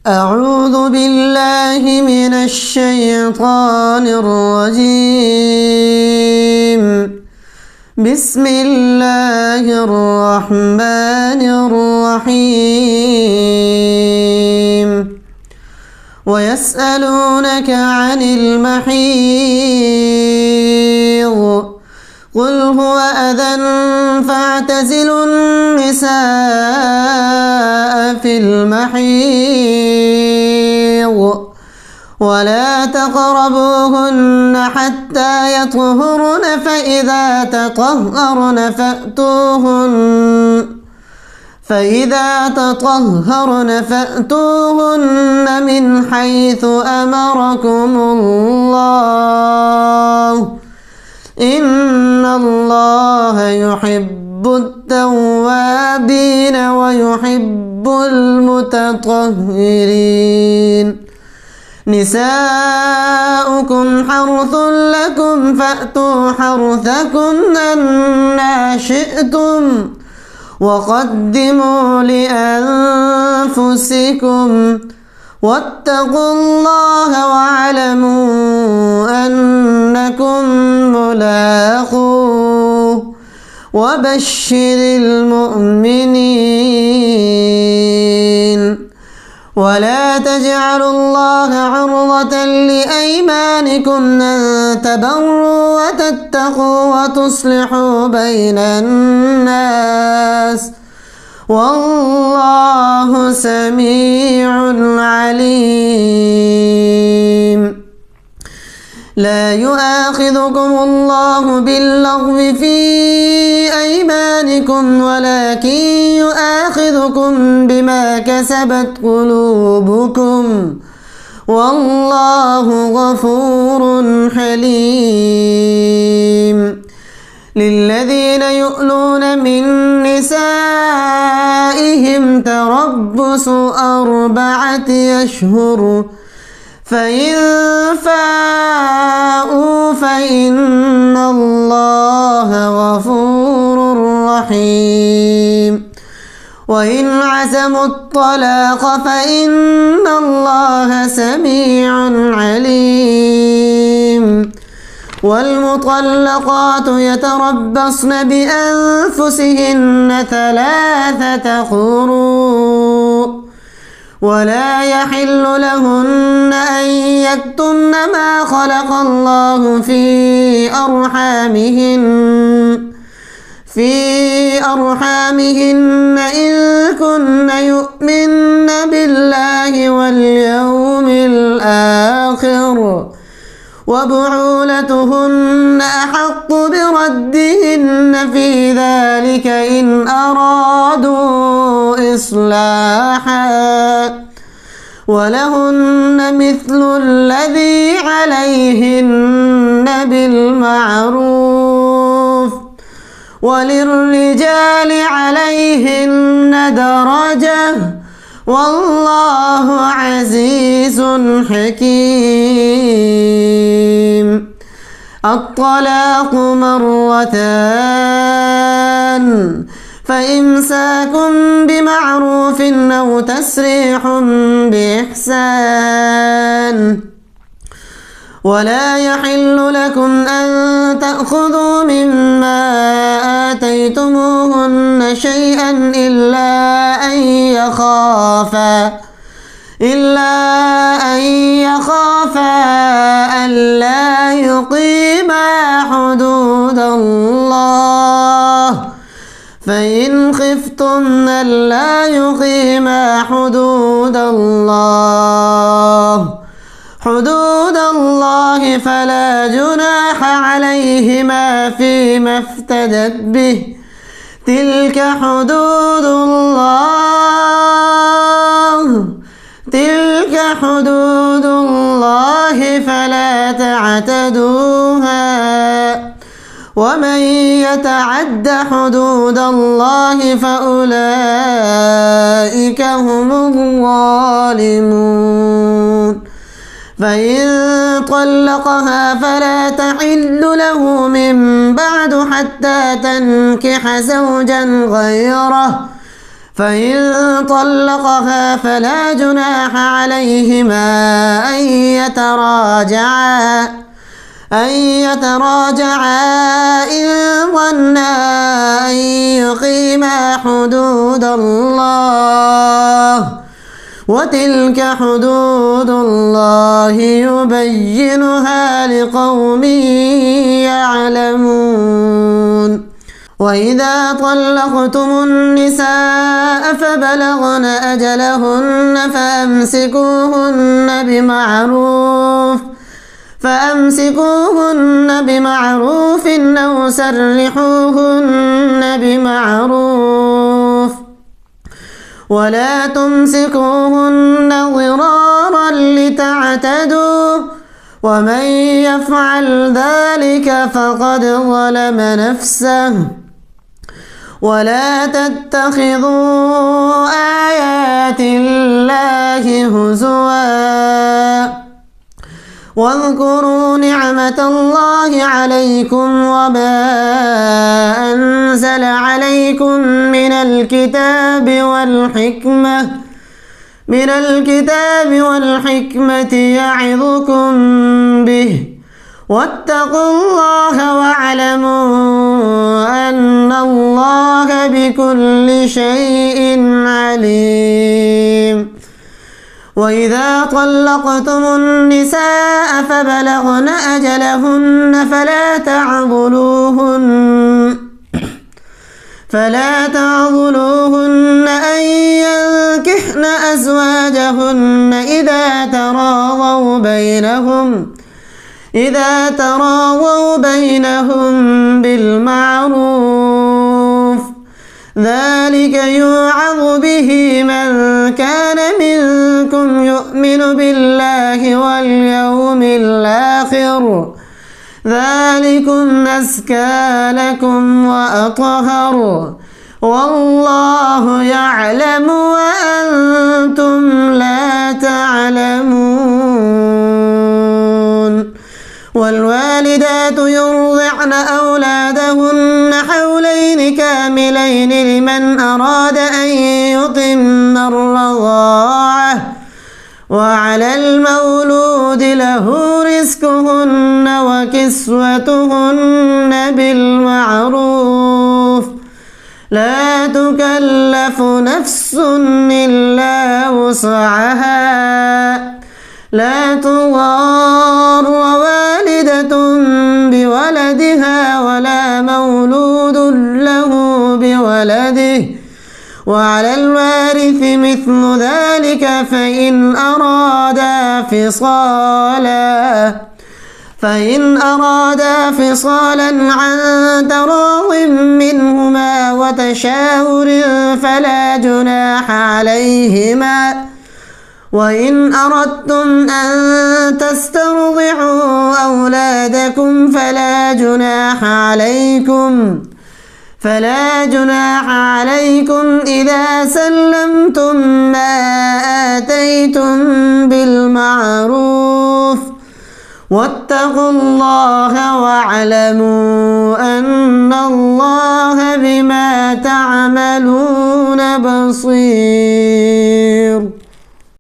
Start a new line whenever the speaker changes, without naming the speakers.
أعوذ بالله من الشيطان الرجيم. بسم الله الرحمن الرحيم. ويسألونك عن المحيض قل هو أذى فاعتزلوا النساء في المحيض ولا تقربوهن حتى يطهرن فإذا تطهرن فأتوهن من حيث أمركم الله إن الله يحب التوابين ويحب المتطهرين. نساؤكم حرث لكم فأتوا حرثكم أنى شئتم وقدموا لأنفسكم واتقوا الله واعلموا أنكم ملاقوه وبشر المؤمنين. ولا تجعلوا الله عرضة لأيمانكم أن تبروا وتتقوا وتصلحوا بين الناس والله سميع عليم. لا يؤاخذكم الله باللغو في أيمانكم ولكن يؤاخذكم بما كسبت قلوبكم والله غفور حليم. للذين يؤلون من نسائهم تربص 4 أشهر فإن فاءوا فإن الله غفور رحيم. وإن عزموا الطلاق فإن الله سميع عليم. والمطلقات يتربصن بأنفسهن 3 قروء ولا يحل لهن أن يكتمن ما خلق الله في أرحامهن إن كن يؤمن بالله واليوم الآخر وبعولتهن أحق بردهن في ذلك إن أرادوا إصلاحا ولهن مثل الذي عليهن بالمعروف وللرجال عليهن درجة والله عزيز حكيم. الطلاق 2 فإمساك بمعروف أو تسريح بإحسان. ولا يحل لكم أن تأخذوا مما آتيتموهن شيئا إلا أن يخافا ألا يقيما حدود الله فإن خفتم ألا يقيما حدود الله فلا جناح عليهما فيما افتدت به تلك حدود الله فلا تعتدوها ومن يتعد حدود الله فأولئك هم الظالمون. فإن طلقها فلا تحل له من بعد حتى تنكح زوجا غيره فإن طلقها فلا جناح عليهما أن يتراجعا إن ظنا أن يقيما حدود الله، وتلك حدود الله يبينها لقوم يعلمون. وإذا طلقتم النساء فبلغن أجلهن فأمسكوهن بمعروف أو سرحوهن بمعروف، ولا تمسكوهن ضرارا لتعتدوا، ومن يفعل ذلك فقد ظلم نفسه. ولا تتخذوا آيات الله هزوا، واذكروا نعمة الله عليكم وما أنزل عليكم من الكتاب والحكمة يعظكم به، واتقوا الله واعلموا أن الله بكل شيء عليم. وإذا طلقتم النساء فبلغن أجلهن فلا تعضلوهن أن ينكحن أزواجهن إذا تراضوا بينهم بالمعروف، ذلك يوعظ به من كان منكم يؤمن بالله واليوم الآخر، ذلكم أزكى لكم وأطهر، والله يعلم وأنتم لا تعلمون. والوالدات يرضعن أولادهن حولين كاملين لمن أراد أن يتم الرضاعة، وعلى المولود له رزقهن وكسوتهن بالمعروف، لا تكلف نفس إلا وسعها، لا تضار والدة بولدها ولا مولود له بولده، وعلى الوارث مثل ذلك فإن أرادا فصالا عن تراض منهما وتشاور فلا جناح عليهما. وإن أردتم أن تسترضعوا أولادكم فلا جناح عليكم إذا سلمتم ما آتيتم بالمعروف، واتقوا الله واعلموا أن الله بما تعملون بصير.